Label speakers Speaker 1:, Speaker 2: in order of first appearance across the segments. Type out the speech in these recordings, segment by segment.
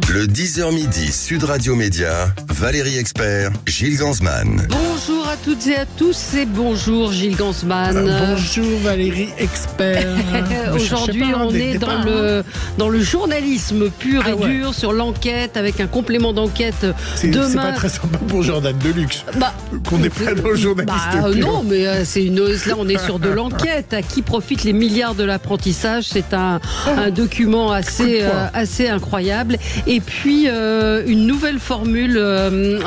Speaker 1: Le 10h midi, Sud Radio Média, Valérie Expert, Gilles Gansman.
Speaker 2: Bonjour à toutes et à tous et bonjour Gilles Gansman.
Speaker 3: Bonjour Valérie Expert.
Speaker 2: Aujourd'hui on est dans le journalisme pur et dur sur l'enquête avec un complément d'enquête demain.
Speaker 3: C'est pas très sympa pour Jordan Deluxe qu'on n'est pas dans le journaliste pur.
Speaker 2: Non mais là on est sur de l'enquête. À qui profitent les milliards de l'apprentissage? C'est un document assez incroyable. Et puis une nouvelle formule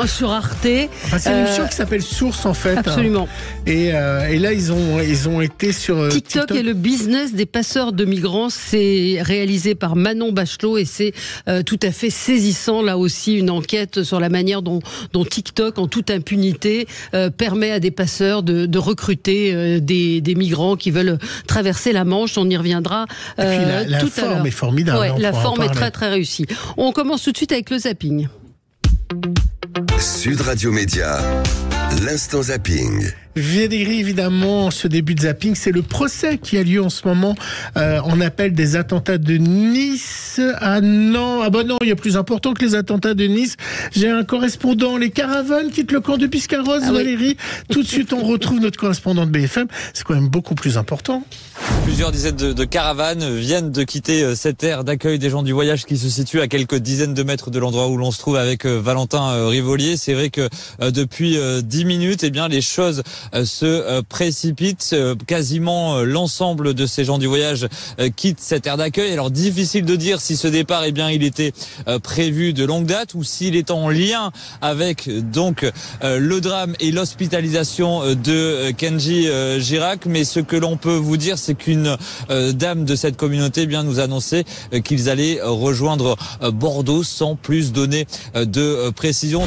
Speaker 2: sur Arte.
Speaker 3: Enfin, c'est une émission qui s'appelle Source en fait.
Speaker 2: Absolument.
Speaker 3: Et là ils ont été sur
Speaker 2: TikTok et le business des passeurs de migrants. C'est réalisé par Manon Bachelot et c'est tout à fait saisissant. Là aussi une enquête sur la manière dont TikTok en toute impunité permet à des passeurs de recruter des migrants qui veulent traverser la Manche. On y reviendra
Speaker 3: et puis la
Speaker 2: tout à l'heure.
Speaker 3: La forme est formidable.
Speaker 2: Ouais, la forme est très très réussie. On commence tout de suite avec le zapping.
Speaker 1: Sud Radio Média, l'instant zapping.
Speaker 3: Valérie, évidemment, ce début de zapping, c'est le procès qui a lieu en ce moment en appel des attentats de Nice. Non, il y a plus important que les attentats de Nice. J'ai un correspondant, les caravanes quittent le camp de Biscarrosse, Valérie. Tout de suite, on retrouve notre correspondant de BFM. C'est quand même beaucoup plus important.
Speaker 4: Plusieurs dizaines de caravanes viennent de quitter cette aire d'accueil des gens du voyage qui se situe à quelques dizaines de mètres de l'endroit où l'on se trouve avec Valentin Rivolier. C'est vrai que depuis 10 minutes, les choses se précipitent. Quasiment l'ensemble de ces gens du voyage quittent cette aire d'accueil. Alors difficile de dire si ce départ, il était prévu de longue date ou s'il est en lien avec donc le drame et l'hospitalisation de Kenji Girac. Mais ce que l'on peut vous dire, c'est qu'une dame de cette communauté nous annonçait qu'ils allaient rejoindre Bordeaux sans plus donner de précision.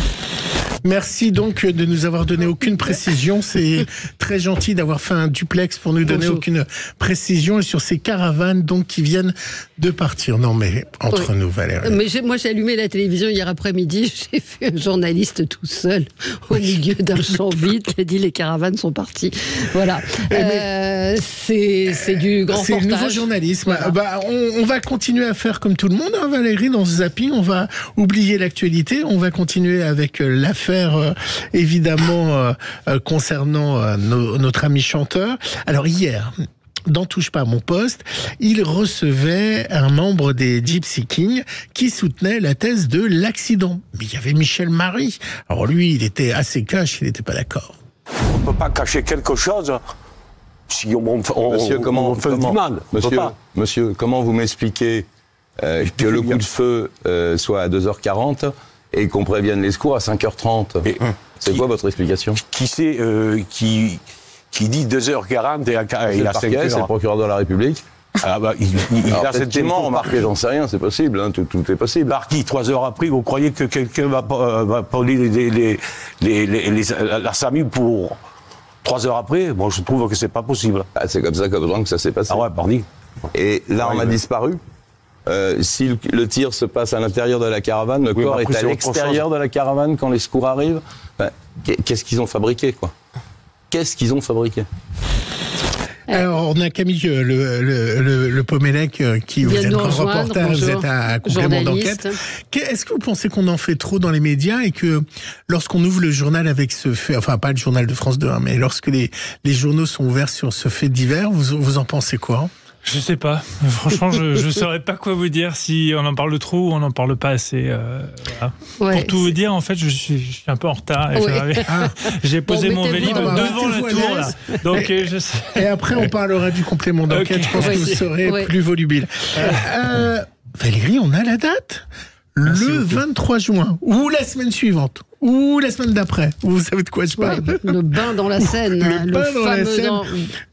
Speaker 3: Merci donc de nous avoir donné aucune précision. C'est très gentil d'avoir fait un duplex pour nous donner aucune précision. Et sur ces caravanes donc qui viennent de partir. Non mais entre nous, Valérie.
Speaker 2: Mais moi j'ai allumé la télévision hier après-midi. J'ai vu un journaliste tout seul au milieu d'un champ vide. J'ai dit les caravanes sont parties. Voilà. C'est du grand reportage.
Speaker 3: C'est le nouveau journalisme. Voilà. On va continuer à faire comme tout le monde, Valérie, dans ce zapping. On va oublier l'actualité. On va continuer avec l'affaire évidemment concernant notre ami chanteur. Alors hier, dans Touche pas à mon poste, il recevait un membre des Gypsy Kings qui soutenait la thèse de l'accident. Mais il y avait Michel Marie. Alors lui, il était assez cash, il n'était pas d'accord.
Speaker 5: On ne peut pas cacher quelque chose si on fait du mal.
Speaker 6: Monsieur, comment vous m'expliquez que le coup de feu soit à 2h40 et qu'on prévienne les secours à 5h30 ? C'est quoi votre explication ?
Speaker 5: Qui c'est qui dit 2h40 et à 5h ?
Speaker 6: C'est le procureur de la République.
Speaker 5: Il a
Speaker 6: certainement remarqué, j'en sais rien, c'est possible, tout est possible.
Speaker 5: Par qui, 3 heures après, vous croyez que quelqu'un va prendre la SAMU pour 3 heures après ? Moi, je trouve que c'est pas possible.
Speaker 6: C'est comme ça que ça s'est passé.
Speaker 5: Ah ouais, pardon.
Speaker 6: Et l'arme a disparu. Si le tir se passe à l'intérieur de la caravane, le corps est à l'extérieur de la caravane quand les secours arrivent. Qu'est-ce qu'ils ont fabriqué, quoi ? Qu'est-ce qu'ils ont fabriqué ?
Speaker 3: Alors, on a Camille le Pomélec qui vous êtes un reporter, vous êtes un complément d'enquête. Est-ce que vous pensez qu'on en fait trop dans les médias et que lorsqu'on ouvre le journal avec ce fait, enfin pas le journal de France 2, mais lorsque les journaux sont ouverts sur ce fait divers, vous en pensez quoi ?
Speaker 7: Je sais pas. Franchement, je saurais pas quoi vous dire si on en parle trop ou on en parle pas assez. Voilà. Ouais, pour tout vous dire, en fait, je suis un peu en retard. J'ai posé mon Vélib devant la tour, là. Donc, je sais.
Speaker 3: Et après, on parlera du complément d'enquête. Je pense que vous serez plus volubile. Valérie, on a la date ? Merci le 23 juin, ou la semaine suivante, ou la semaine d'après. Vous savez de quoi je parle ?
Speaker 2: Le bain dans la Seine.
Speaker 3: Le bain dans la Seine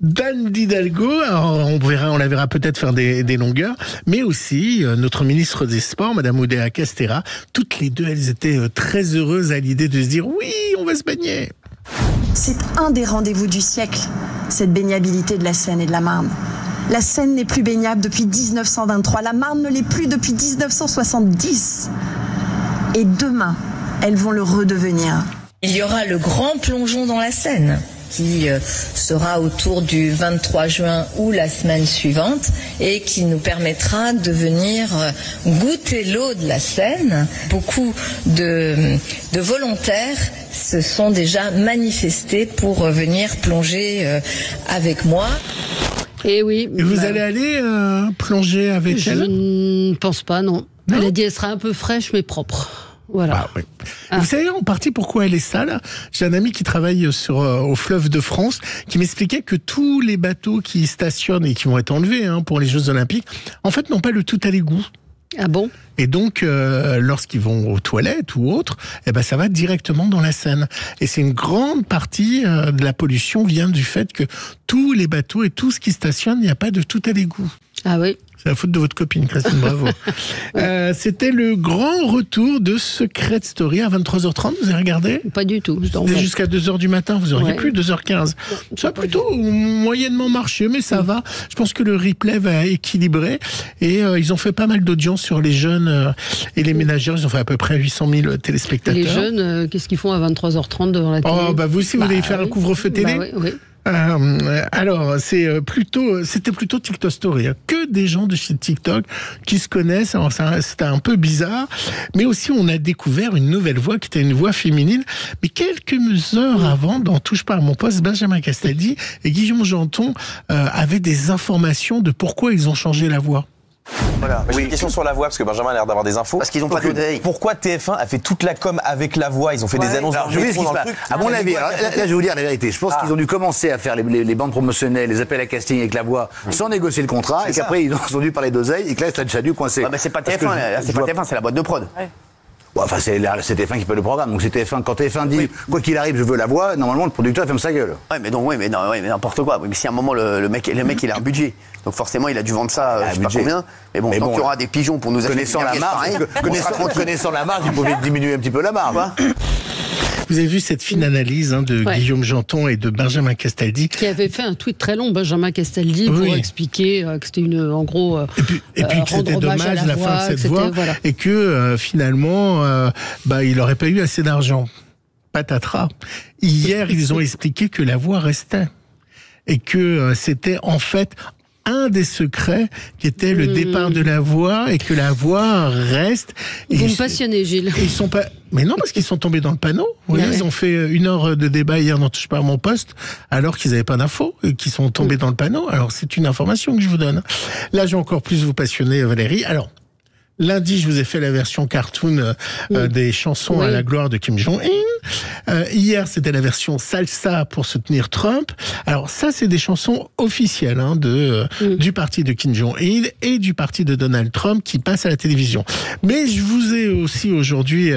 Speaker 3: d'Anne Hidalgo. Alors, on la verra peut-être faire des longueurs, mais aussi notre ministre des Sports, Madame Oudéa Castéra. Toutes les deux, elles étaient très heureuses à l'idée de se dire « Oui, on va se baigner ».
Speaker 8: C'est un des rendez-vous du siècle, cette baignabilité de la Seine et de la Marne. La Seine n'est plus baignable depuis 1923. La Marne ne l'est plus depuis 1970. Et demain, elles vont le redevenir.
Speaker 9: Il y aura le grand plongeon dans la Seine. qui sera autour du 23 juin ou la semaine suivante et qui nous permettra de venir goûter l'eau de la Seine. Beaucoup de volontaires se sont déjà manifestés pour venir plonger avec moi.
Speaker 2: Et oui.
Speaker 3: Et vous allez aller plonger avec elle ?
Speaker 2: Je ne pense pas, non. Elle a dit qu'elle sera un peu fraîche mais propre. Voilà.
Speaker 3: Oui. Vous savez en partie pourquoi elle est sale ? J'ai un ami qui travaille au fleuve de France qui m'expliquait que tous les bateaux qui stationnent et qui vont être enlevés pour les Jeux Olympiques, en fait, n'ont pas le tout à l'égout.
Speaker 2: Ah bon ?
Speaker 3: Et donc, lorsqu'ils vont aux toilettes ou autres, ça va directement dans la Seine. Et c'est une grande partie de la pollution vient du fait que tous les bateaux et tout ce qui stationne, il n'y a pas de tout à l'égout.
Speaker 2: Ah oui.
Speaker 3: C'est la faute de votre copine, Christine, bravo. C'était le grand retour de Secret Story à 23h30, vous avez regardé ?
Speaker 2: Pas du tout.
Speaker 3: C'était jusqu'à 2h du matin, vous auriez pu, 2h15. Ça a plutôt moyennement marché, mais ça va. Je pense que le replay va équilibrer. Et ils ont fait pas mal d'audience sur les jeunes et les ménagères. Ils ont fait à peu près 800 000 téléspectateurs.
Speaker 2: Et les jeunes, qu'est-ce qu'ils font à 23h30 devant la télé ?
Speaker 3: Vous aussi, vous allez faire un couvre-feu télé ?
Speaker 2: Oui.
Speaker 3: Alors, c'était plutôt TikTok Story. Que des gens de chez TikTok qui se connaissent. Alors, c'était un peu bizarre. Mais aussi, on a découvert une nouvelle voix qui était une voix féminine. Mais quelques heures avant, dans Touche pas à mon poste, Benjamin Castaldi et Guillaume Janton avaient des informations de pourquoi ils ont changé la voix.
Speaker 10: Voilà. J'ai une question sur la voix, parce que Benjamin a l'air d'avoir des infos.
Speaker 11: Parce qu'ils n'ont pas d'oseille.
Speaker 10: Pourquoi TF1 a fait toute la com avec la voix ? Ils ont fait des annonces dans le métro, dans le truc.
Speaker 11: À mon avis, là, je vais vous dire la vérité. Je pense qu'ils ont dû commencer à faire les bandes promotionnelles, les appels à casting avec la voix, sans négocier le contrat, et qu'après ils ont dû parler d'oseille, et que là, ça a dû coincer.
Speaker 12: Mais c'est pas TF1, c'est pas TF1, c'est la boîte de prod.
Speaker 11: Ouais, enfin, c'est TF1 qui paye le programme. Donc c'est TF1. Quand TF1 dit quoi qu'il arrive, je veux la voix, normalement le producteur ferme sa gueule.
Speaker 12: Mais n'importe quoi. Mais si à un moment le mec il a un budget, donc forcément il a dû vendre ça, je sais pas combien. Mais bon, tant qu'il y aura des pigeons pour nous acheter.
Speaker 11: Connaissant la marge, il pouvait diminuer un petit peu la marge.
Speaker 3: Vous avez vu cette fine analyse de Guillaume Janton et de Benjamin Castaldi.
Speaker 2: Qui avait fait un tweet très long, Benjamin Castaldi, pour expliquer que c'était en gros.
Speaker 3: Et puis que c'était dommage la fin de cette voix. Voilà. Et que finalement, il n'aurait pas eu assez d'argent. Patatras. Hier, ils ont expliqué que la voix restait. Et que c'était en fait un des secrets qui était le départ de la voix et que la voix reste.
Speaker 2: Vous me passionnez, Gilles.
Speaker 3: Ils sont pas. Mais non, parce qu'ils sont tombés dans le panneau. Ils ont fait 1 heure de débat hier dans Touche pas à mon poste, alors qu'ils n'avaient pas d'infos, et qu'ils sont tombés dans le panneau. Alors c'est une information que je vous donne. Là, j'ai encore plus vous passionner, Valérie. Alors, lundi, je vous ai fait la version cartoon des chansons à la gloire de Kim Jong-un. Hier, c'était la version salsa pour soutenir Trump. Alors ça, c'est des chansons officielles du parti de Kim Jong-un et du parti de Donald Trump qui passent à la télévision. Mais je vous ai aussi aujourd'hui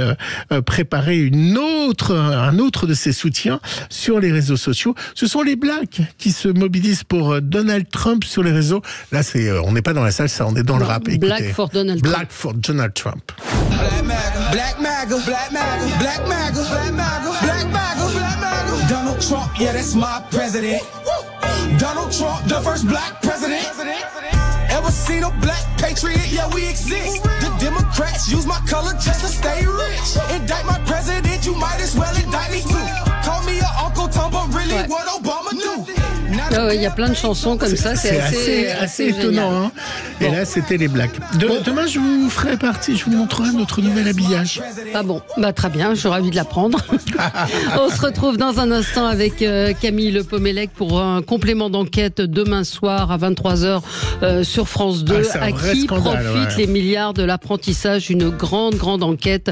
Speaker 3: préparé un autre de ces soutiens sur les réseaux sociaux. Ce sont les Blacks qui se mobilisent pour Donald Trump sur les réseaux. Là, on n'est pas dans la salsa, on est dans le rap. Écoutez.
Speaker 2: Black for Donald Trump.
Speaker 3: Black for Donald Trump.
Speaker 13: Black MAGA, Black MAGA, Black MAGA, Black MAGA, Black MAGA, Black MAGA, Black MAGA. Donald Trump, yeah, that's my president. Donald Trump, the first black president. Ever seen a black patriot? Yeah, we exist. The Democrats use my color just to stay rich. Indict my president, you might as well indict me too. Call me your Uncle Tom, but really what Obama do?
Speaker 2: Il y a plein de chansons comme ça, c'est
Speaker 3: assez étonnant. Et là, c'était les Blacks. Demain, je vous ferai partie, je vous montrerai notre nouvel habillage.
Speaker 2: Ah bon, très bien, je suis ravie de l'apprendre. On se retrouve dans un instant avec Camille Le Pommelec pour un complément d'enquête demain soir à 23h sur France 2. À qui profitent les milliards de l'apprentissage? Une grande enquête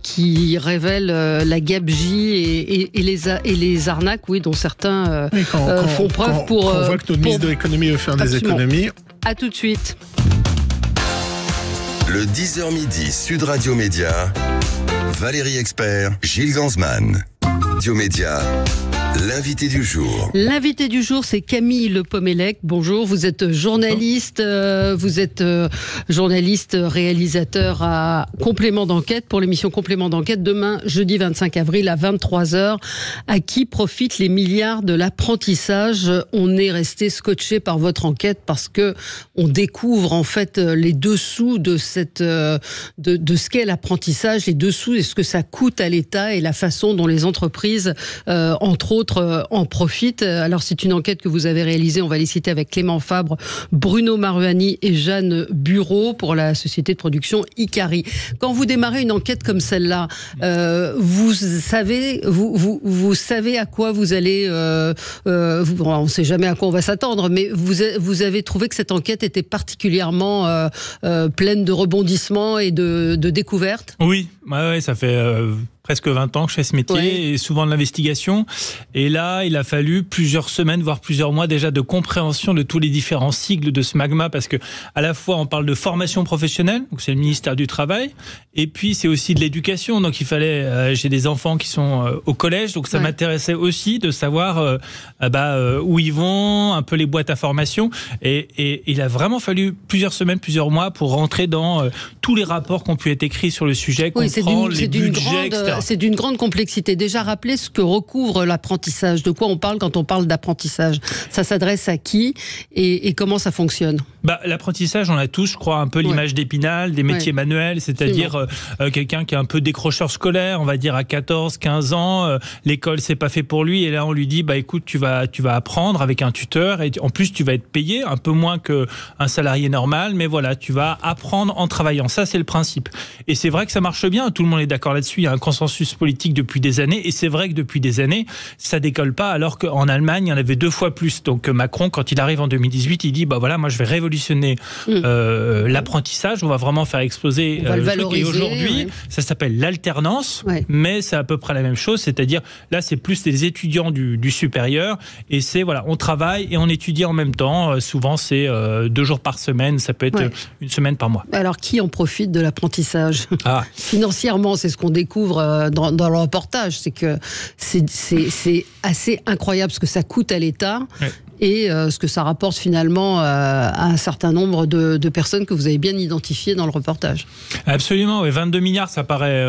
Speaker 2: qui révèle la gabegie et les arnaques, dont certains font preuve pour...
Speaker 3: On voit que notre ministre de l'économie veut faire des économies.
Speaker 2: À tout de suite.
Speaker 1: Le 10h midi, Sud Radio Média, Valérie Expert, Gilles Gansman. Radio Média, l'invité du jour.
Speaker 2: L'invité du jour, c'est Camille Le Pommelec. Bonjour, vous êtes journaliste, réalisateur à Complément d'enquête pour l'émission Complément d'enquête demain, jeudi 25 avril à 23h. À qui profitent les milliards de l'apprentissage? On est resté scotché par votre enquête parce que on découvre en fait les dessous de de ce qu'est l'apprentissage, les dessous et ce que ça coûte à l'État et la façon dont les entreprises, entre autres, autres en profitent. Alors c'est une enquête que vous avez réalisée, on va les citer, avec Clément Fabre, Bruno Maruani et Jeanne Bureau pour la société de production Icari. Quand vous démarrez une enquête comme celle-là, vous savez à quoi vous allez... on ne sait jamais à quoi on va s'attendre, mais vous avez trouvé que cette enquête était particulièrement pleine de rebondissements et de découvertes?
Speaker 7: Oui, ouais, ça fait presque 20 ans que je fais ce métier et souvent de l'investigation. Et là, il a fallu plusieurs semaines, voire plusieurs mois déjà de compréhension de tous les différents cycles de ce magma, parce que à la fois on parle de formation professionnelle, donc c'est le ministère du Travail, et puis c'est aussi de l'éducation. Donc il fallait, j'ai des enfants qui sont au collège, donc ça m'intéressait aussi de savoir où ils vont, un peu les boîtes à formation. Et il a vraiment fallu plusieurs semaines, plusieurs mois pour rentrer dans tous les rapports qui ont pu être écrits sur le sujet, comprendre les budgets, etc.
Speaker 2: C'est d'une grande complexité. Déjà, rappelez ce que recouvre l'apprentissage. De quoi on parle quand on parle d'apprentissage? Ça s'adresse à qui et comment ça fonctionne?
Speaker 7: L'apprentissage, on a tous, je crois, un peu l'image d'Épinal, des métiers manuels, c'est-à-dire quelqu'un qui est un peu décrocheur scolaire, on va dire à 14, 15 ans, l'école c'est pas fait pour lui, et là on lui dit écoute, tu vas apprendre avec un tuteur, et en plus tu vas être payé un peu moins qu'un salarié normal, mais voilà, tu vas apprendre en travaillant. Ça, c'est le principe. Et c'est vrai que ça marche bien, tout le monde est d'accord là-dessus, il y a un consensus politique depuis des années, et c'est vrai que depuis des années, ça décolle pas, alors qu'en Allemagne, il y en avait 2 fois plus. Donc Macron, quand il arrive en 2018, il dit voilà, moi je vais révolutionner l'apprentissage, on va vraiment faire exploser le truc. Et aujourd'hui, ça s'appelle l'alternance, mais c'est à peu près la même chose, c'est-à-dire là, c'est plus des étudiants du supérieur, et c'est on travaille et on étudie en même temps. Souvent, c'est 2 jours par semaine, ça peut être une semaine par mois.
Speaker 2: Alors, qui en profite de l'apprentissage? Financièrement, c'est ce qu'on découvre dans le reportage, c'est que c'est assez incroyable ce que ça coûte à l'État. Et ce que ça rapporte finalement à un certain nombre de personnes que vous avez bien identifiées dans le reportage.
Speaker 7: Absolument, 22 milliards, ça paraît...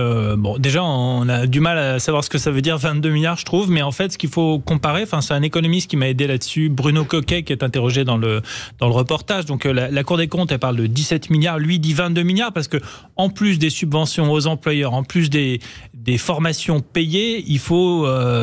Speaker 7: déjà, on a du mal à savoir ce que ça veut dire, 22 milliards, je trouve, mais en fait, ce qu'il faut comparer, c'est un économiste qui m'a aidé là-dessus, Bruno Coquet, qui est interrogé dans le reportage. Donc, la Cour des comptes, elle parle de 17 milliards, lui dit 22 milliards, parce que en plus des subventions aux employeurs, en plus des formations payées, il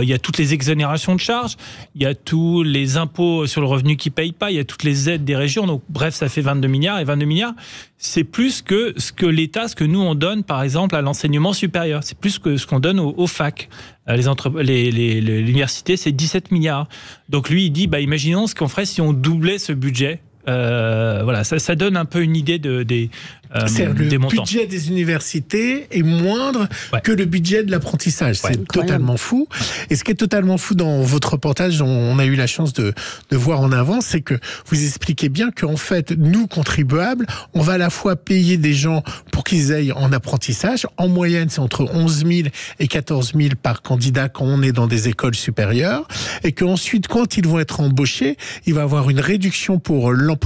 Speaker 7: y a toutes les exonérations de charges, il y a tous les impôts sur le revenu qui ne payent pas, il y a toutes les aides des régions, donc bref, ça fait 22 milliards, et 22 milliards, c'est plus que ce que l'État, ce que nous on donne par exemple à l'enseignement supérieur, c'est plus que ce qu'on donne aux facs. L'université, c'est 17 milliards. Donc lui, il dit, imaginons ce qu'on ferait si on doublait ce budget. Ça donne un peu une idée des montants.
Speaker 3: Le budget des universités est moindre que le budget de l'apprentissage. C'est totalement fou. Et ce qui est totalement fou dans votre reportage, dont on a eu la chance de voir en avance, c'est que vous expliquez bien qu'en fait, nous, contribuables, on va à la fois payer des gens pour qu'ils aillent en apprentissage. En moyenne, c'est entre 11 000 et 14 000 par candidat quand on est dans des écoles supérieures. Et qu'ensuite, quand ils vont être embauchés, il va y avoir une réduction pour l'employeur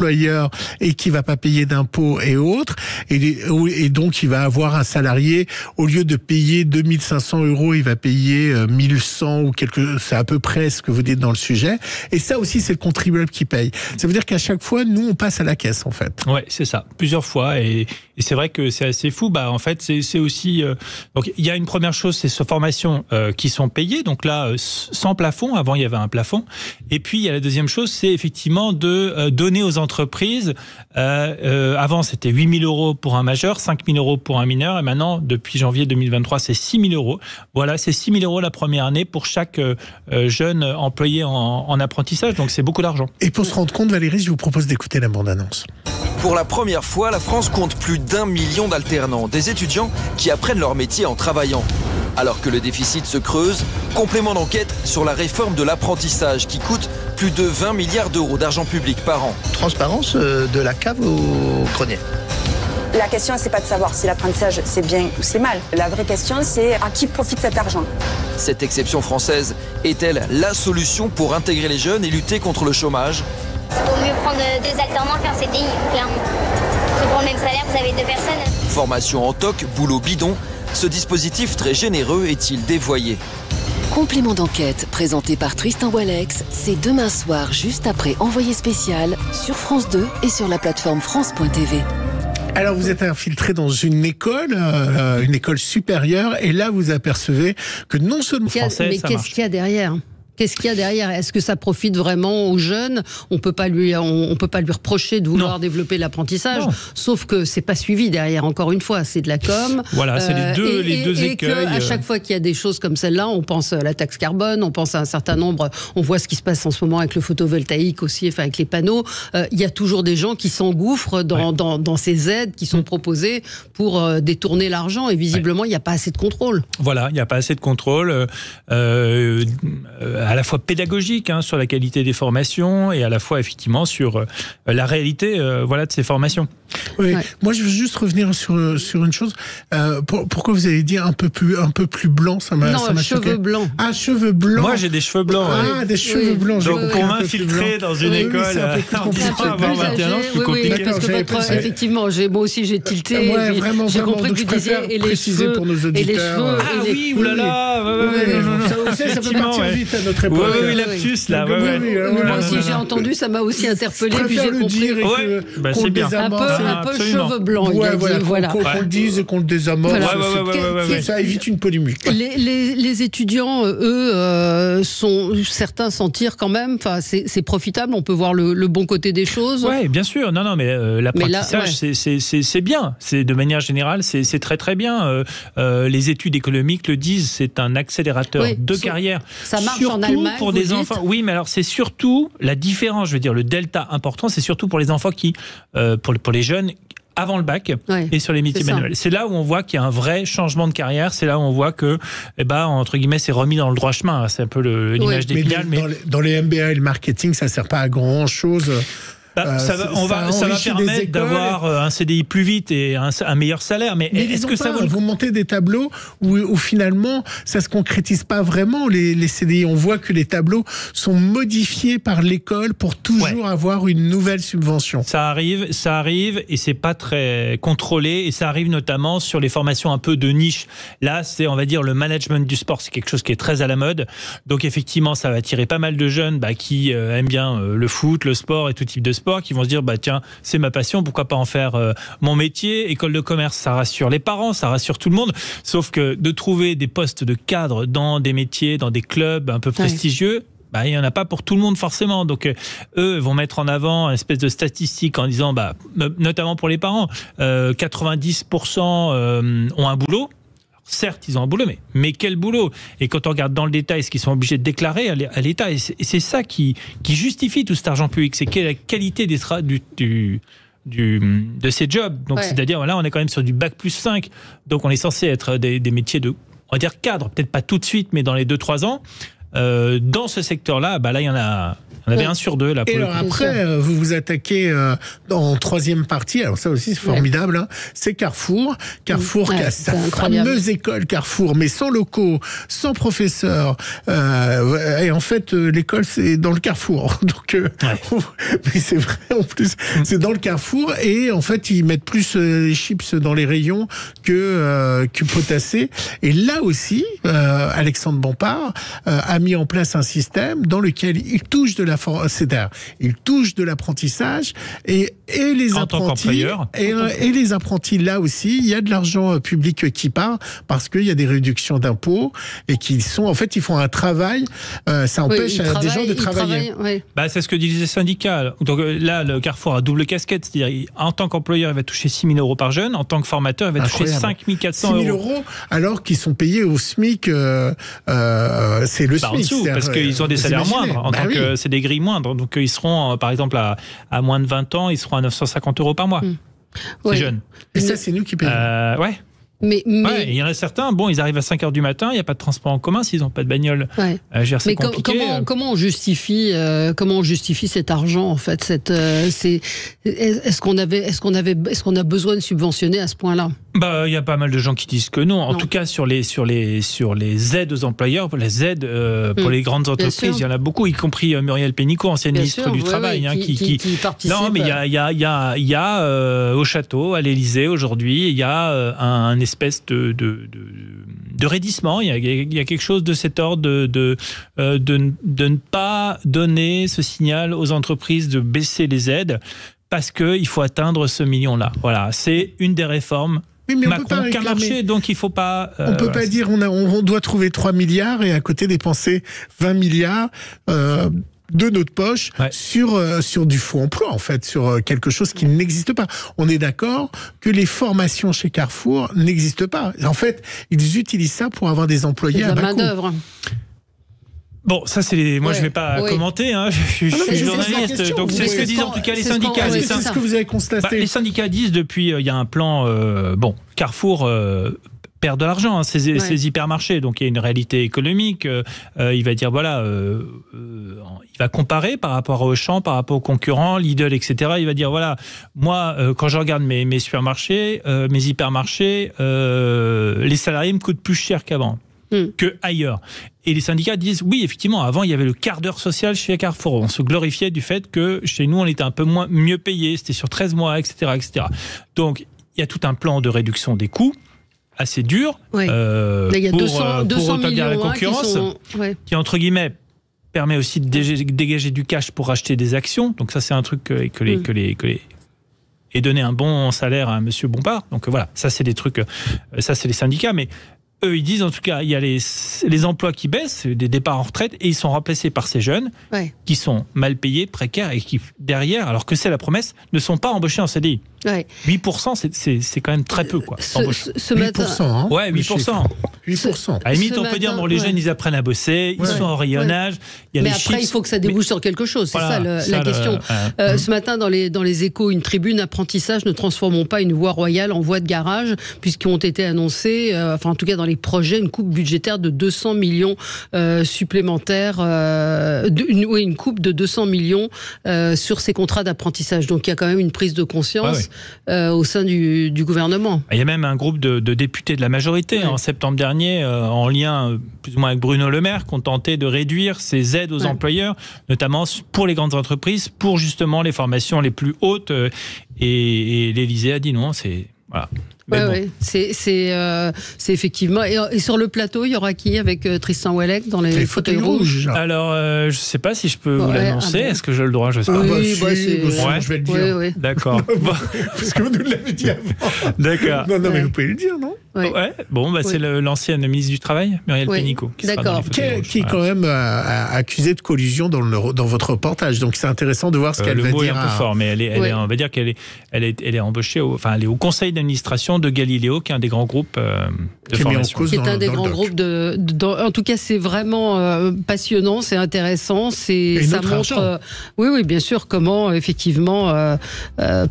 Speaker 3: et qui va pas payer d'impôts et autres. Et donc, il va avoir un salarié, au lieu de payer 2500 €, il va payer 1100 ou c'est à peu près ce que vous dites dans le sujet. Et ça aussi, c'est le contribuable qui paye. Ça veut dire qu'à chaque fois, nous, on passe à la caisse, en fait.
Speaker 7: Ouais, c'est ça. Plusieurs fois. Et c'est vrai que c'est assez fou. En fait, c'est aussi, donc, il y a une première chose, c'est ces formations, qui sont payées. Donc là, sans plafond. Avant, il y avait un plafond. Et puis, il y a la deuxième chose, c'est effectivement de donner aux entreprises, avant, c'était 8 000 € pour un majeur, 5 000 € pour un mineur, et maintenant, depuis janvier 2023, c'est 6 000 €. Voilà, c'est 6 000 € la première année pour chaque jeune employé en apprentissage, donc c'est beaucoup d'argent.
Speaker 3: Et pour se rendre compte, Valérie, je vous propose d'écouter la bande-annonce.
Speaker 14: Pour la première fois, la France compte plus d'1 million d'alternants, des étudiants qui apprennent leur métier en travaillant. Alors que le déficit se creuse, complément d'enquête sur la réforme de l'apprentissage qui coûte plus de 20 milliards € d'argent public par an.
Speaker 15: Transparence de la cave au grenier.
Speaker 16: La question, c'est pas de savoir si l'apprentissage c'est bien ou c'est mal. La vraie question, c'est à qui profite cet argent.
Speaker 14: Cette exception française est-elle la solution pour intégrer les jeunes et lutter contre le chômage ?
Speaker 17: Il vaut mieux prendre 2 alternants qu'un CDI, clairement. Parce que pour le même salaire, vous avez 2 personnes.
Speaker 14: Formation en toc, boulot bidon, ce dispositif très généreux est-il dévoyé ?
Speaker 18: Complément d'enquête présenté par Tristan Walex, c'est demain soir, juste après Envoyé spécial, sur France 2 et sur la plateforme France.tv.
Speaker 3: Alors, vous êtes infiltré dans une école supérieure, et là, vous apercevez que non seulement
Speaker 2: mais qu'est-ce qu'il y a derrière ? Qu'est-ce qu'il y a derrière? Est-ce que ça profite vraiment aux jeunes? On peut pas lui reprocher de vouloir développer l'apprentissage, sauf que c'est pas suivi derrière. Encore une fois, c'est de la com.
Speaker 7: Voilà, c'est les deux écueils.
Speaker 2: Et à chaque fois qu'il y a des choses comme celle-là, on pense à la taxe carbone, on pense à un certain nombre. On voit ce qui se passe en ce moment avec le photovoltaïque aussi, enfin avec les panneaux. Il y a toujours des gens qui s'engouffrent dans ces aides qui sont proposées pour détourner l'argent. Et visiblement, il n'y a pas assez de contrôle.
Speaker 7: Voilà, il n'y a pas assez de contrôle. À la fois pédagogique sur la qualité des formations et à la fois effectivement sur la réalité de ces formations.
Speaker 3: Oui, moi je veux juste revenir sur une chose. Pourquoi vous avez dit un peu plus blanc? Ça m'a
Speaker 2: cheveux blancs.
Speaker 3: Ah, cheveux blancs.
Speaker 7: Moi j'ai des cheveux blancs.
Speaker 3: Ah, des cheveux blancs.
Speaker 7: Donc pour m'infiltrer dans une école, avoir 21 ans, c'est plus compliqué.
Speaker 2: Parce que effectivement, moi aussi j'ai tilté. J'ai compris que vous disiez et les cheveux
Speaker 3: pour nos auditeurs.
Speaker 7: Ah oui, oulala.
Speaker 3: Ça peut partir vite à notre époque.
Speaker 7: Oui, lapsus là.
Speaker 2: Moi aussi j'ai entendu, ça m'a aussi interpellé, puis j'ai compris.
Speaker 7: C'est bien.
Speaker 2: Un peu cheveux blancs.
Speaker 3: Qu'on le dise et qu'on le désamorce. Ça évite une polémique.
Speaker 2: Les étudiants, eux, certains s'en tirent quand même. Enfin, c'est profitable. On peut voir le bon côté des choses.
Speaker 7: Oui, bien sûr. Non, mais l'apprentissage, c'est bien. C'est de manière générale, c'est très très bien. Les études économiques le disent. C'est un accélérateur de carrière.
Speaker 2: Ça marche en Allemagne
Speaker 7: pour des enfants. Oui, mais alors c'est surtout la différence. Je veux dire, le delta important, c'est surtout pour les enfants pour les jeunes avant le bac et sur les métiers manuels. C'est là où on voit qu'il y a un vrai changement de carrière. C'est là où on voit que, entre guillemets, c'est remis dans le droit chemin. C'est un peu l'image d'Épinal.
Speaker 3: Mais dans les MBA et le marketing, ça ne sert pas à grand chose.
Speaker 7: Ça va permettre d'avoir un CDI plus vite et un meilleur salaire. Mais est-ce que ça
Speaker 3: vous montez des tableaux où finalement ça se concrétise pas vraiment les CDI? On voit que les tableaux sont modifiés par l'école pour toujours avoir une nouvelle subvention.
Speaker 7: Ça arrive et c'est pas très contrôlé, et ça arrive notamment sur les formations un peu de niche. Là, c'est, on va dire, le management du sport. C'est quelque chose qui est très à la mode. Donc effectivement, ça va attirer pas mal de jeunes qui aiment bien le foot, le sport et tout type de sport, qui vont se dire tiens, c'est ma passion, pourquoi pas en faire mon métier. École de commerce, ça rassure les parents, ça rassure tout le monde, sauf que de trouver des postes de cadre dans des métiers, dans des clubs un peu prestigieux, il n'y en a pas pour tout le monde forcément. Donc eux vont mettre en avant une espèce de statistique en disant, notamment pour les parents, 90% ont un boulot. Certes, ils ont un boulot, mais quel boulot? Et quand on regarde dans le détail ce qu'ils sont obligés de déclarer à l'État, et c'est ça qui justifie tout cet argent public, c'est quelle est la qualité de ces jobs. Donc c'est-à-dire, là, on est quand même sur du bac plus 5, donc on est censé être des métiers de, on va dire, cadre, peut-être pas tout de suite, mais dans les 2-3 ans. Dans ce secteur-là, là, il y en avait 1 sur 2. Là,
Speaker 3: et alors après, vous vous attaquez en troisième partie, alors ça aussi c'est formidable, c'est Carrefour. Carrefour qui a sa fameuse école Carrefour, mais sans locaux, sans professeurs. Et en fait, l'école, c'est dans le Carrefour. Donc, mais c'est vrai, en plus, c'est dans le Carrefour. Et en fait, ils mettent plus les chips dans les rayons que potassés. Et là aussi, Alexandre Bompard a mis en place un système dans lequel il touche de l'apprentissage et les apprentis et les apprentis, là aussi il y a de l'argent public qui part parce qu'il y a des réductions d'impôts et qu'ils sont, en fait, ils font un travail, ça empêche des gens de travailler.
Speaker 7: C'est ce que disent les syndicats. Donc là, le Carrefour a double casquette, c'est-à-dire en tant qu'employeur il va toucher 6 000 euros par jeune, en tant que formateur il va toucher 5 400
Speaker 3: 6 000 euros alors qu'ils sont payés au SMIC, c'est le SMIC.
Speaker 7: En dessous, parce qu'ils ont des salaires moindres, que c'est des grilles moindres. Donc ils seront, par exemple, à moins de 20 ans, ils seront à 950 euros par mois. C'est jeune.
Speaker 3: Et ça, c'est nous qui payons.
Speaker 2: Mais
Speaker 7: il y en a certains, ils arrivent à 5h du matin, il n'y a pas de transport en commun s'ils n'ont pas de bagnole. C'est compliqué.
Speaker 2: Comment on justifie cet argent, en fait? Est-ce qu'on a besoin de subventionner à ce point-là?
Speaker 7: Il y a pas mal de gens qui disent que non. En tout cas, sur les aides aux employeurs, les aides pour les grandes entreprises, il y en a beaucoup, y compris Muriel Pénicaud, ancienne ministre du Travail,
Speaker 2: qui participe.
Speaker 7: Non, mais il y a au château, à l'Élysée aujourd'hui, il y a un espèce de raidissement. Il y a quelque chose de cet ordre de ne pas donner ce signal aux entreprises de baisser les aides parce qu'il faut atteindre ce million-là. Voilà, c'est une des réformes
Speaker 3: Oui, mais
Speaker 7: Macron qu'un marché, donc il ne faut pas...
Speaker 3: on ne peut pas dire on doit trouver 3 milliards et à côté dépenser 20 milliards de notre poche sur du faux emploi, en fait, sur quelque chose qui n'existe pas. On est d'accord que les formations chez Carrefour n'existent pas. En fait, ils utilisent ça pour avoir des employés à bas coût.
Speaker 2: Main-d'œuvre.
Speaker 7: Bon, ça c'est moi je vais pas commenter, hein. Je suis journaliste, donc c'est ce que disent en tout cas les syndicats.
Speaker 3: C'est ce que vous avez constaté.
Speaker 7: Les syndicats disent depuis il y a un plan Carrefour perd de l'argent, hein, ces hypermarchés, donc il y a une réalité économique. Il va dire voilà, il va comparer par rapport aux Auchan, par rapport aux concurrents, Lidl, etc. Il va dire voilà, moi quand je regarde mes supermarchés, mes hypermarchés, les salariés me coûtent plus cher qu'avant. Que ailleurs. Et les syndicats disent, oui, effectivement, avant, il y avait le quart d'heure social chez Carrefour. On se glorifiait du fait que chez nous, on était un peu mieux payé, c'était sur 13 mois, etc., etc. Donc, il y a tout un plan de réduction des coûts assez dur
Speaker 2: il y a 200
Speaker 7: rétablir la
Speaker 2: millions
Speaker 7: concurrence, qui, entre guillemets, permet aussi de dégager du cash pour acheter des actions. Donc ça, c'est un truc et donner un bon salaire à monsieur Bompard. Donc voilà, ça, c'est des trucs... Ça, c'est les syndicats, mais... Eux, ils disent, en tout cas, il y a les emplois qui baissent, des départs en retraite, et ils sont remplacés par ces jeunes qui sont mal payés, précaires, et qui, derrière, alors que c'est la promesse, ne sont pas embauchés en CDI. 8%, c'est quand même très peu, quoi.
Speaker 2: Ce matin,
Speaker 3: 8%, hein,
Speaker 7: 8%.
Speaker 3: 8%.
Speaker 7: À la limite, on peut dire, bon, les jeunes, ils apprennent à bosser, ils sont en rayonnage. Il y a
Speaker 2: mais
Speaker 7: les
Speaker 2: après,
Speaker 7: chiffres,
Speaker 2: il faut que ça débouche sur quelque chose. C'est la question. Ce matin, dans les Échos, une tribune apprentissage, ne transformons pas une voie royale en voie de garage, puisqu'ils ont été annoncés, en tout cas dans les projets, une coupe budgétaire de 200 millions supplémentaires, une coupe de 200 millions sur ces contrats d'apprentissage. Donc il y a quand même une prise de conscience au sein du gouvernement.
Speaker 7: Il y a même un groupe de députés de la majorité en septembre dernier, en lien plus ou moins avec Bruno Le Maire, qui ont tenté de réduire ces aides aux employeurs, notamment pour les grandes entreprises, pour justement les formations les plus hautes. Et l'Élysée a dit non, c'est... Voilà.
Speaker 2: C'est effectivement. Et sur le plateau, il y aura qui avec Tristan Ouellec dans les fauteuils rouges?
Speaker 7: Alors, je ne sais pas si je peux vous l'annoncer. Est-ce que j'ai le droit? Je sais pas.
Speaker 3: Oui, je vais le dire.
Speaker 2: Oui.
Speaker 7: D'accord.
Speaker 3: Parce que vous nous l'avez dit avant.
Speaker 7: D'accord.
Speaker 3: Non, mais vous pouvez le dire, non?
Speaker 7: Bon, c'est l'ancienne ministre du Travail, Muriel Pénicaud.
Speaker 2: D'accord.
Speaker 3: Qui est quand même accusée de collusion dans votre reportage. Donc c'est intéressant de voir ce qu'elle va dire.
Speaker 7: Le mot est un peu fort, mais on va dire qu'elle est embauchée, elle est au conseil d'administration de Galileo, qui est un des grands groupes de formation.
Speaker 2: Qui est un des grands groupes en tout cas, c'est vraiment passionnant, c'est intéressant, ça montre. Oui, bien sûr, comment effectivement,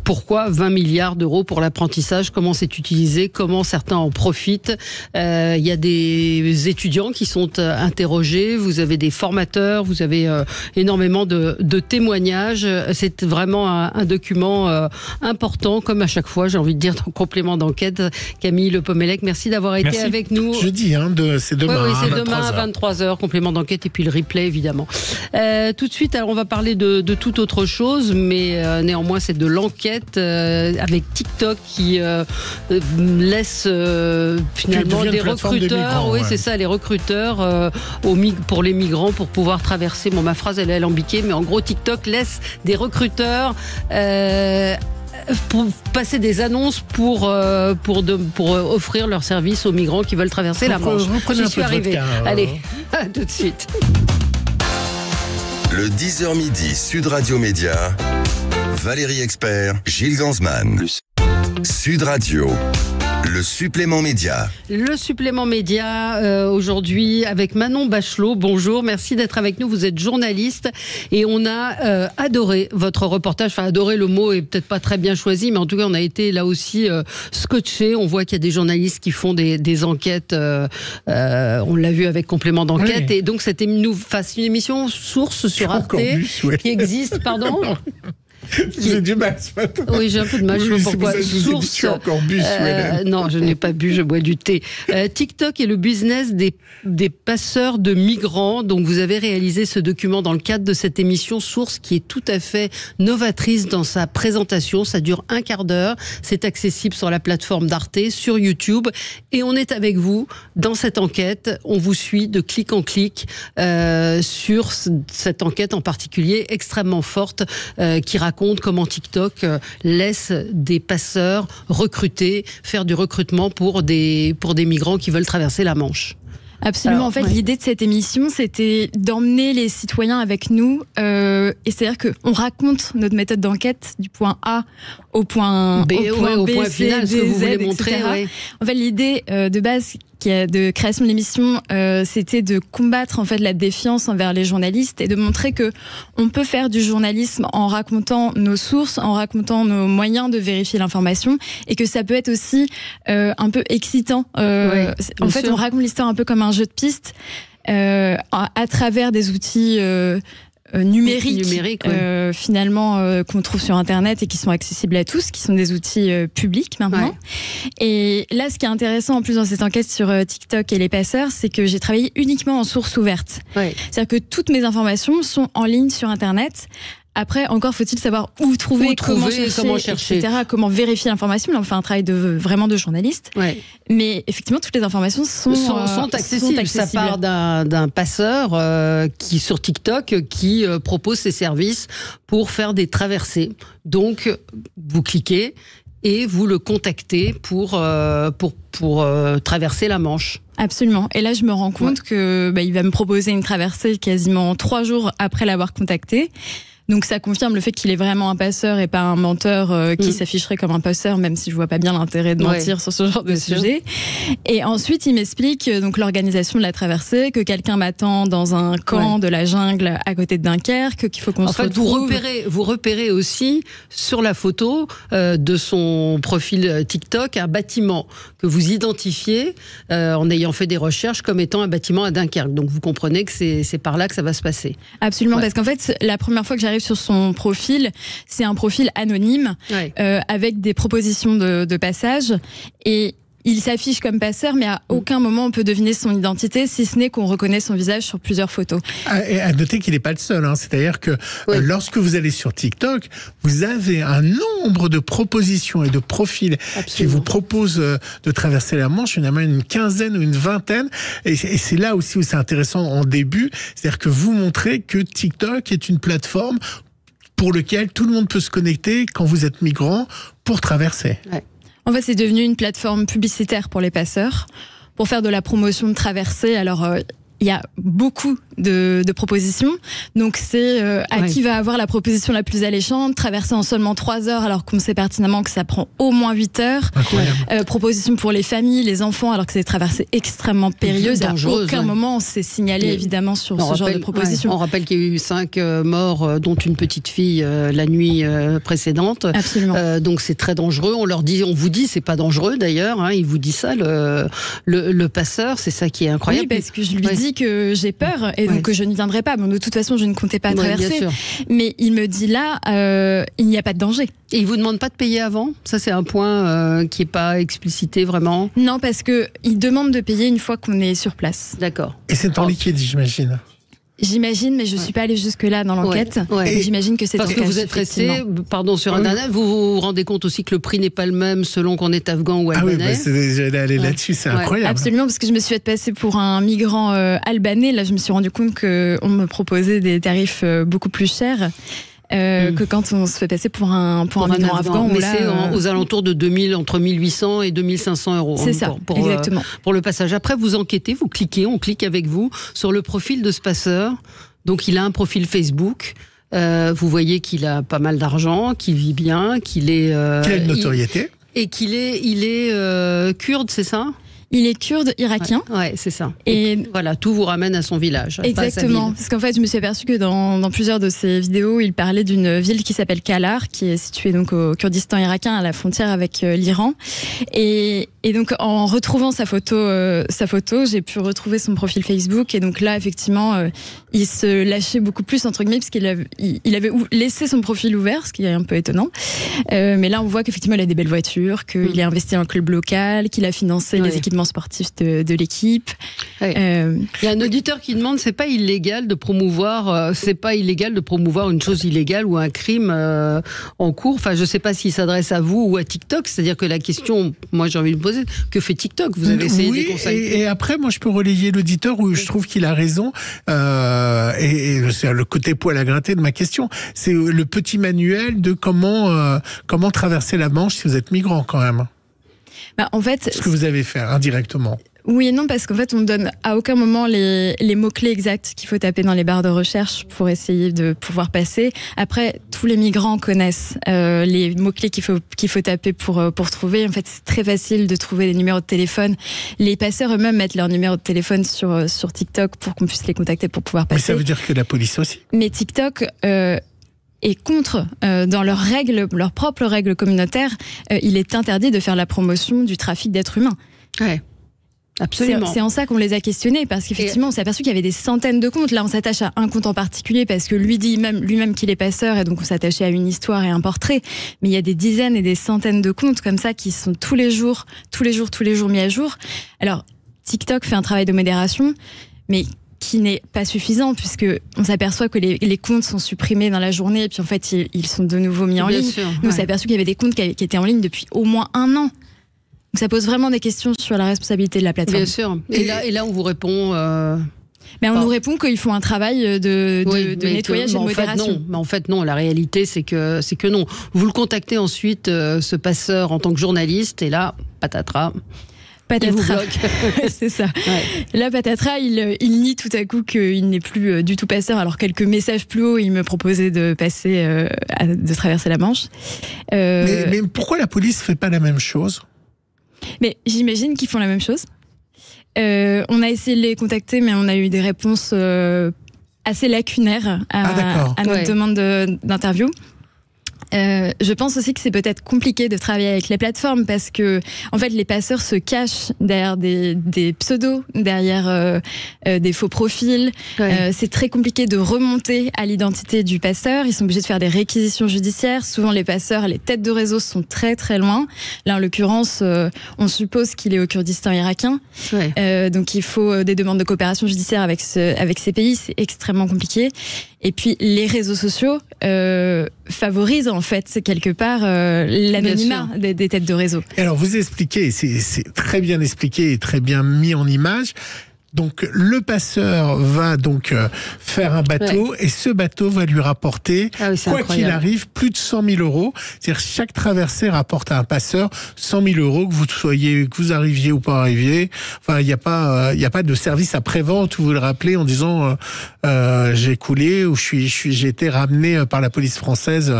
Speaker 2: pourquoi 20 milliards d'euros pour l'apprentissage, comment c'est utilisé, comment certains en profitent. Il y a des étudiants qui sont interrogés, vous avez des formateurs, vous avez énormément de témoignages. C'est vraiment un document important, comme à chaque fois, j'ai envie de dire, dans Complément d'enquête. Camille Le Pomelec, merci d'avoir été avec nous.
Speaker 3: Jeudi, c'est demain.
Speaker 2: Oui, c'est demain à 23h, Complément d'enquête, et puis le replay, évidemment. Tout de suite, alors, on va parler de toute autre chose, mais néanmoins, c'est de l'enquête avec TikTok qui laisse finalement des recruteurs. Oui, c'est ça, les recruteurs pour les migrants pour pouvoir traverser. Bon, ma phrase, elle est alambiquée, mais en gros, TikTok laisse des recruteurs pour passer des annonces pour offrir leurs services aux migrants qui veulent traverser la Manche. J'y suis arrivée. Allez, à tout de suite.
Speaker 1: Le 10h midi, Sud Radio Média, Valérie Expert, Gilles Gansman. Sud Radio. Le supplément média.
Speaker 2: Le supplément média aujourd'hui avec Manon Bachelot. Bonjour, merci d'être avec nous. Vous êtes journaliste et on a adoré votre reportage. Enfin, adoré, le mot est peut-être pas très bien choisi, mais en tout cas, on a été là aussi scotché. On voit qu'il y a des journalistes qui font des enquêtes. On l'a vu avec Complément d'enquête. Et donc, c'était une émission source sur Arte qui existe. Pardon.
Speaker 3: Vous avez du mal ce matin.
Speaker 2: Oui, j'ai un peu de mal. Je sais pas pourquoi.
Speaker 3: Source. Encore bu,
Speaker 2: non, je n'ai pas bu, je bois du thé. TikTok est le business des passeurs de migrants. Donc, vous avez réalisé ce document dans le cadre de cette émission Source qui est tout à fait novatrice dans sa présentation. Ça dure un quart d'heure. C'est accessible sur la plateforme d'Arte, sur YouTube. Et on est avec vous dans cette enquête. On vous suit de clic en clic sur cette enquête en particulier extrêmement forte qui raconte raconte comment TikTok laisse des passeurs recruter, faire du recrutement pour des migrants qui veulent traverser la Manche.
Speaker 19: Absolument. Alors, en fait, l'idée de cette émission, c'était d'emmener les citoyens avec nous. Et c'est-à-dire qu'on raconte notre méthode d'enquête du point A au point B,
Speaker 2: au point final, ce que vous voulez montrer. Ouais.
Speaker 19: En fait, l'idée de base de création de l'émission, c'était de combattre en fait la défiance envers les journalistes et de montrer que on peut faire du journalisme en racontant nos sources, en racontant nos moyens de vérifier l'information, et que ça peut être aussi un peu excitant. En fait, on raconte l'histoire un peu comme un jeu de pistes à travers des outils numériques finalement qu'on trouve sur Internet et qui sont accessibles à tous, qui sont des outils publics maintenant. Ouais. Et là, ce qui est intéressant en plus dans cette enquête sur TikTok et les passeurs, c'est que j'ai travaillé uniquement en source ouverte. Ouais. C'est-à-dire que toutes mes informations sont en ligne sur Internet. Après, encore faut-il savoir où trouver, comment chercher, etc., comment vérifier l'information. Là, on fait un travail vraiment de journaliste. Ouais. Mais effectivement, toutes les informations sont accessibles.
Speaker 2: Ça part d'un passeur qui sur TikTok qui propose ses services pour faire des traversées. Donc, vous cliquez et vous le contactez pour traverser la Manche.
Speaker 19: Absolument. Et là, je me rends compte que il va me proposer une traversée quasiment 3 jours après l'avoir contacté. Donc ça confirme le fait qu'il est vraiment un passeur et pas un menteur qui s'afficherait comme un passeur, même si je vois pas bien l'intérêt de mentir sur ce genre de sujet. Et ensuite, il m'explique donc l'organisation de la traversée, que quelqu'un m'attend dans un camp de la jungle à côté de Dunkerque, qu'il faut qu'on se retrouve.
Speaker 2: Vous repérez aussi sur la photo de son profil TikTok un bâtiment que vous identifiez en ayant fait des recherches comme étant un bâtiment à Dunkerque. Donc vous comprenez que c'est par là que ça va se passer.
Speaker 19: Absolument, parce qu'en fait, la première fois que j'arrive sur son profil, c'est un profil anonyme avec des propositions de passage, et il s'affiche comme passeur, mais à aucun moment on peut deviner son identité, si ce n'est qu'on reconnaît son visage sur plusieurs photos.
Speaker 3: Et à noter qu'il n'est pas le seul, hein. C'est-à-dire que lorsque vous allez sur TikTok, vous avez un nombre de propositions et de profils qui vous proposent de traverser la Manche, finalement une quinzaine ou une vingtaine, et c'est là aussi où c'est intéressant en début, c'est-à-dire que vous montrez que TikTok est une plateforme pour laquelle tout le monde peut se connecter quand vous êtes migrant pour traverser.
Speaker 19: Ouais. En fait, c'est devenu une plateforme publicitaire pour les passeurs, pour faire de la promotion de traversée. Alors, il y a beaucoup de propositions. Donc, c'est qui va avoir la proposition la plus alléchante, traverser en seulement 3 heures, alors qu'on sait pertinemment que ça prend au moins 8 heures. Proposition pour les familles, les enfants, alors que c'est des traversées extrêmement périlleuses. À aucun moment, on s'est signalé, évidemment, sur ce genre de proposition.
Speaker 2: On rappelle qu'il y a eu 5 morts, dont une petite fille la nuit précédente.
Speaker 19: Absolument.
Speaker 2: Donc, c'est très dangereux. On vous dit, c'est pas dangereux d'ailleurs. Hein, il vous dit ça, le passeur. C'est ça qui est incroyable.
Speaker 19: Oui, parce que je lui dis que j'ai peur et donc que je ne viendrai pas. Bon, de toute façon, je ne comptais pas traverser. Mais il me dit là, il n'y a pas de danger.
Speaker 2: Et il vous demande pas de payer avant ? Ça, c'est un point qui est pas explicité vraiment.
Speaker 19: Non, parce que il demande de payer une fois qu'on est sur place.
Speaker 2: D'accord.
Speaker 3: Et c'est en liquide, j'imagine.
Speaker 19: J'imagine, mais je ne suis pas allée jusque-là dans l'enquête. Et j'imagine que c'est
Speaker 2: parce que vous êtes resté, sur Internet, vous vous rendez compte aussi que le prix n'est pas le même selon qu'on est afghan ou albanais.
Speaker 3: Ah oui, j'allais aller là-dessus, c'est incroyable.
Speaker 19: Absolument, parce que je me suis fait passer pour un migrant albanais. Là, je me suis rendu compte qu'on me proposait des tarifs beaucoup plus chers. Que quand on se fait passer pour un migrant afghan.
Speaker 2: Mais c'est aux alentours de entre 1800 et 2500 euros.
Speaker 19: C'est ça, exactement.
Speaker 2: Pour le passage. Après, vous enquêtez, on clique avec vous sur le profil de ce passeur. Donc, il a un profil Facebook. Vous voyez qu'il a pas mal d'argent, qu'il vit bien, qu'il est...
Speaker 3: qu'il a une notoriété.
Speaker 2: Et qu'il est kurde, c'est ça ?
Speaker 19: Il est kurde irakien.
Speaker 2: Ouais, c'est ça. Et voilà, tout vous ramène à son village.
Speaker 19: Exactement. Parce qu'en fait, je me suis aperçue que dans plusieurs de ses vidéos, il parlait d'une ville qui s'appelle Kalar, qui est située donc au Kurdistan irakien, à la frontière avec l'Iran. Et donc, en retrouvant sa photo, j'ai pu retrouver son profil Facebook. Et donc là, effectivement, il se lâchait beaucoup plus, entre guillemets, parce qu'il avait laissé son profil ouvert, ce qui est un peu étonnant. Mais là, on voit qu'effectivement, il a des belles voitures, qu'il est investi dans un club local, qu'il a financé les équipements événements sportifs de l'équipe.
Speaker 2: Il y a un auditeur qui demande, c'est pas illégal de promouvoir une chose illégale ou un crime en cours. Enfin, je sais pas s'il s'adresse à vous ou à TikTok. C'est-à-dire que la question, moi j'ai envie de poser, que fait TikTok? Vous avez essayé des conseils.
Speaker 3: Et après, moi je peux relayer l'auditeur où je trouve qu'il a raison. Et c'est le côté poil à gratter de ma question. C'est le petit manuel de comment traverser la Manche si vous êtes migrant quand même.
Speaker 19: En fait,
Speaker 3: ce que vous avez fait indirectement.
Speaker 19: Oui et non, parce qu'en fait, on ne donne à aucun moment les mots-clés exacts qu'il faut taper dans les barres de recherche pour essayer de pouvoir passer. Après, tous les migrants connaissent les mots-clés qu'il faut taper pour trouver. En fait, c'est très facile de trouver les numéros de téléphone. Les passeurs eux-mêmes mettent leur numéro de téléphone sur TikTok pour qu'on puisse les contacter pour pouvoir passer.
Speaker 3: Mais ça veut dire que la police aussi.
Speaker 19: Mais TikTok... et contre, dans leurs propres règles communautaires, il est interdit de faire la promotion du trafic d'êtres humains.
Speaker 2: Ouais. Absolument.
Speaker 19: C'est en ça qu'on les a questionnés, parce qu'effectivement, on s'est aperçu qu'il y avait des centaines de comptes. Là, on s'attache à un compte en particulier parce que lui dit lui-même qu'il est passeur, et donc on s'attachait à une histoire et un portrait. Mais il y a des dizaines et des centaines de comptes comme ça qui sont tous les jours mis à jour. Alors, TikTok fait un travail de modération, mais qui n'est pas suffisant, puisque on s'aperçoit que les comptes sont supprimés dans la journée, et puis en fait, ils sont de nouveau mis en ligne. Nous, on s'est aperçu qu'il y avait des comptes qui étaient en ligne depuis au moins 1 an. Donc ça pose vraiment des questions sur la responsabilité de la plateforme.
Speaker 2: Bien sûr. Et là, on vous répond...
Speaker 19: Mais on nous répond qu'il faut un travail de nettoyage et de modération.
Speaker 2: En fait, non. La réalité, c'est que non. Vous le contactez ensuite, ce passeur, en tant que journaliste, et là, patatras.
Speaker 19: Patatras. C'est ça. Ouais. Là, patatras, il nie tout à coup qu'il n'est plus du tout passeur. Alors, quelques messages plus haut, il me proposait de passer, de traverser la Manche.
Speaker 3: Mais pourquoi la police ne fait pas la même chose ?
Speaker 19: Mais j'imagine qu'ils font la même chose. On a essayé de les contacter, mais on a eu des réponses assez lacunaires à notre demande d'interview. Je pense aussi que c'est peut-être compliqué de travailler avec les plateformes, parce que en fait les passeurs se cachent derrière des pseudos, derrière des faux profils. C'est très compliqué de remonter à l'identité du passeur. Ils sont obligés de faire des réquisitions judiciaires. Souvent les passeurs, les têtes de réseau sont très très loin. Là en l'occurrence, on suppose qu'il est au Kurdistan irakien. Donc il faut des demandes de coopération judiciaire avec ces pays. C'est extrêmement compliqué. Et puis les réseaux sociaux favorisent en fait quelque part l'anonymat des têtes de réseau.
Speaker 3: Et alors vous expliquez, c'est très bien expliqué et très bien mis en image. Donc le passeur va donc faire un bateau, et ce bateau va lui rapporter, quoi qu'il arrive, plus de 100 000 euros. C'est-à-dire chaque traversée rapporte à un passeur 100 000 euros, que vous arriviez ou pas arriviez. Enfin, il n'y a pas de service après-vente où vous le rappelez en disant j'ai coulé ou j'ai été ramené par la police française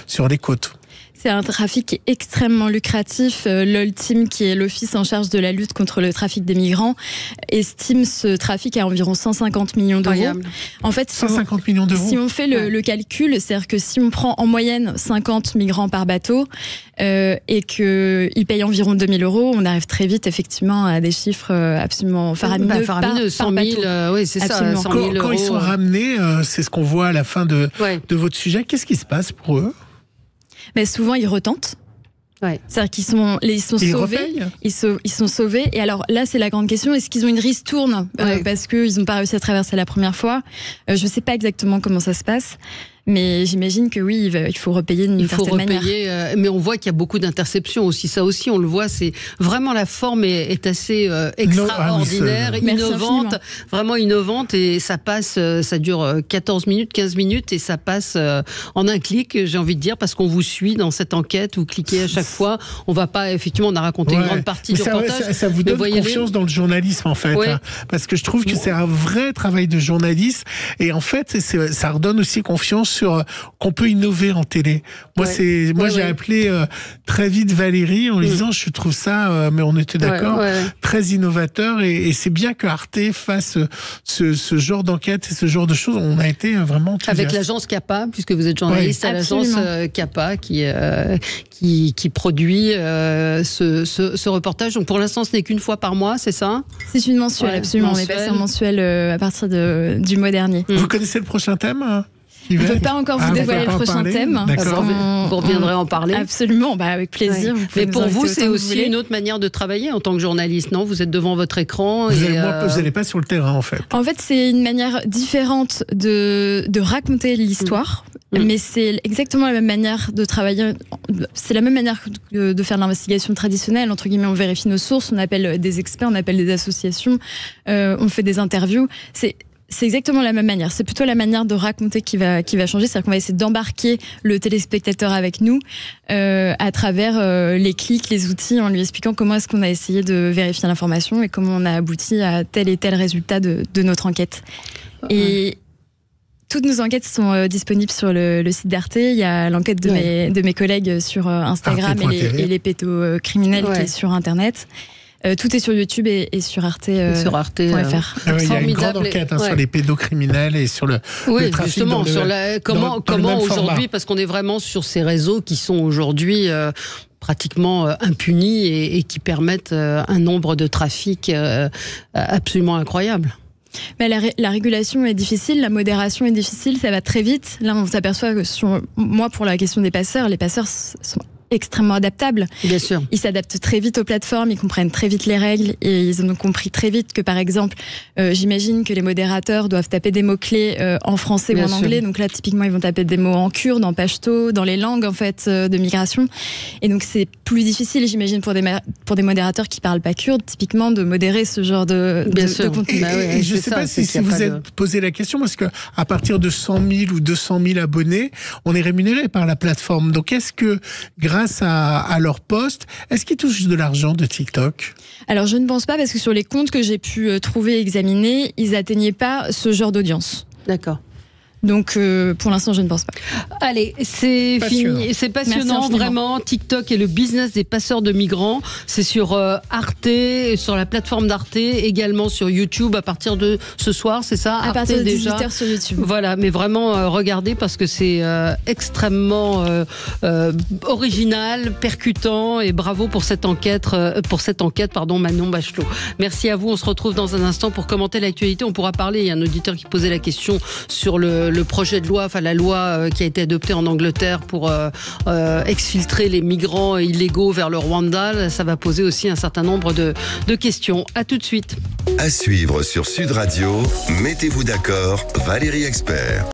Speaker 3: sur les côtes.
Speaker 19: C'est un trafic extrêmement lucratif. L'Oltim, qui est l'office en charge de la lutte contre le trafic des migrants, estime ce trafic à environ 150 millions d'euros. En fait,
Speaker 3: 150 millions d'euros.
Speaker 19: Si on fait le calcul, c'est-à-dire que si on prend en moyenne 50 migrants par bateau et qu'ils payent environ 2 000 euros, on arrive très vite effectivement à des chiffres absolument faramineux.
Speaker 2: Faramineux, 100 000, oui, c'est ça. 100 000
Speaker 3: quand ils sont ramenés, c'est ce qu'on voit à la fin de votre sujet, qu'est-ce qui se passe pour eux ?
Speaker 19: Mais souvent, ils retentent. C'est-à-dire qu'ils sont sauvés. Ils sont sauvés. Et alors là, c'est la grande question. Est-ce qu'ils ont une ristourne parce qu'ils n'ont pas réussi à traverser la première fois ? Je ne sais pas exactement comment ça se passe. Mais j'imagine que oui, il faut repayer d'une certaine manière.
Speaker 2: Mais on voit qu'il y a beaucoup d'interceptions aussi. Ça aussi, on le voit. C'est vraiment, la forme est assez extraordinaire, innovante, vraiment innovante. Et ça passe, ça dure 14 minutes, 15 minutes, et ça passe en un clic, j'ai envie de dire, parce qu'on vous suit dans cette enquête. Vous cliquez à chaque fois. On va pas, effectivement, on a raconté une grande partie du reportage.
Speaker 3: Ça vous donne confiance dans le journalisme, en fait. Hein, parce que je trouve que c'est un vrai travail de journaliste. Et en fait, ça redonne aussi confiance sur qu'on peut innover en télé. Moi, j'ai appelé très vite Valérie en lui disant, je trouve ça, mais on était d'accord, très innovateur, et c'est bien que Arte fasse ce genre d'enquête et ce genre de choses. On a été vraiment enthousiastes.
Speaker 2: Avec l'agence CAPA, puisque vous êtes journaliste à l'agence CAPA qui produit ce reportage. Donc pour l'instant, ce n'est qu'une fois par mois, c'est ça ?
Speaker 19: C'est une mensuelle, absolument. On est passé en mensuelle à partir du mois dernier.
Speaker 3: Vous connaissez le prochain thème ? qui va.
Speaker 19: Je ne peux pas encore vous dévoiler le prochain thème.
Speaker 2: Vous reviendrez en parler.
Speaker 19: Absolument, avec plaisir.
Speaker 2: Ouais. Mais pour vous, c'est aussi une autre manière de travailler en tant que journaliste, non? Vous êtes devant votre écran.
Speaker 3: Vous n'allez pas sur le terrain, en fait.
Speaker 19: En fait, c'est une manière différente de raconter l'histoire. Mais c'est exactement la même manière de travailler. C'est la même manière de faire de l'investigation traditionnelle. Entre guillemets, on vérifie nos sources, on appelle des experts, on appelle des associations, on fait des interviews. C'est exactement la même manière. C'est plutôt la manière de raconter qui va changer. C'est-à-dire qu'on va essayer d'embarquer le téléspectateur avec nous à travers les clics, les outils, en lui expliquant comment est-ce qu'on a essayé de vérifier l'information et comment on a abouti à tel et tel résultat de notre enquête. Et toutes nos enquêtes sont disponibles sur le site d'Arte. Il y a l'enquête de mes collègues sur Instagram et les pédocriminels qui est sur Internet. Tout est sur YouTube et sur Arte.fr.
Speaker 3: Il y a une grande enquête sur les pédocriminels et sur le trafic.
Speaker 2: Justement, sur comment aujourd'hui, parce qu'on est vraiment sur ces réseaux qui sont aujourd'hui pratiquement impunis et qui permettent un nombre de trafics absolument incroyable.
Speaker 19: Mais la régulation est difficile, la modération est difficile, ça va très vite. Là, on s'aperçoit que moi, pour la question des passeurs, les passeurs sont extrêmement adaptables.
Speaker 2: Bien sûr.
Speaker 19: Ils s'adaptent très vite aux plateformes, ils comprennent très vite les règles et ils ont compris très vite que, par exemple, j'imagine que les modérateurs doivent taper des mots-clés en français ou en anglais. Donc là, typiquement, ils vont taper des mots en kurde, en pachto, dans les langues, en fait, de migration. Et donc, c'est plus difficile, j'imagine, pour des modérateurs qui parlent pas kurde, typiquement, de modérer ce genre de contenu.
Speaker 3: Et je ne sais pas si vous êtes posé la question, parce qu'à partir de 100 000 ou 200 000 abonnés, on est rémunéré par la plateforme. Donc, est-ce que, grâce à leur poste, est-ce qu'ils touchent de l'argent de TikTok?
Speaker 19: Alors, je ne pense pas, parce que sur les comptes que j'ai pu trouver et examiner, ils n'atteignaient pas ce genre d'audience.
Speaker 2: D'accord.
Speaker 19: Donc, pour l'instant, je ne pense pas.
Speaker 2: Allez, c'est fini. C'est passionnant, vraiment. TikTok et le business des passeurs de migrants. C'est sur Arte, sur la plateforme d'Arte, également sur YouTube à partir de ce soir, c'est ça?
Speaker 19: À partir de 18h sur YouTube.
Speaker 2: Voilà, mais vraiment, regardez parce que c'est extrêmement original, percutant et bravo pour cette enquête, Manon Bachelot. Merci à vous. On se retrouve dans un instant pour commenter l'actualité. On pourra parler. Il y a un auditeur qui posait la question sur le projet de loi, enfin la loi qui a été adoptée en Angleterre pour exfiltrer les migrants illégaux vers le Rwanda. Ça va poser aussi un certain nombre de questions. À tout de suite.
Speaker 1: À suivre sur Sud Radio, mettez-vous d'accord, Valérie Expert.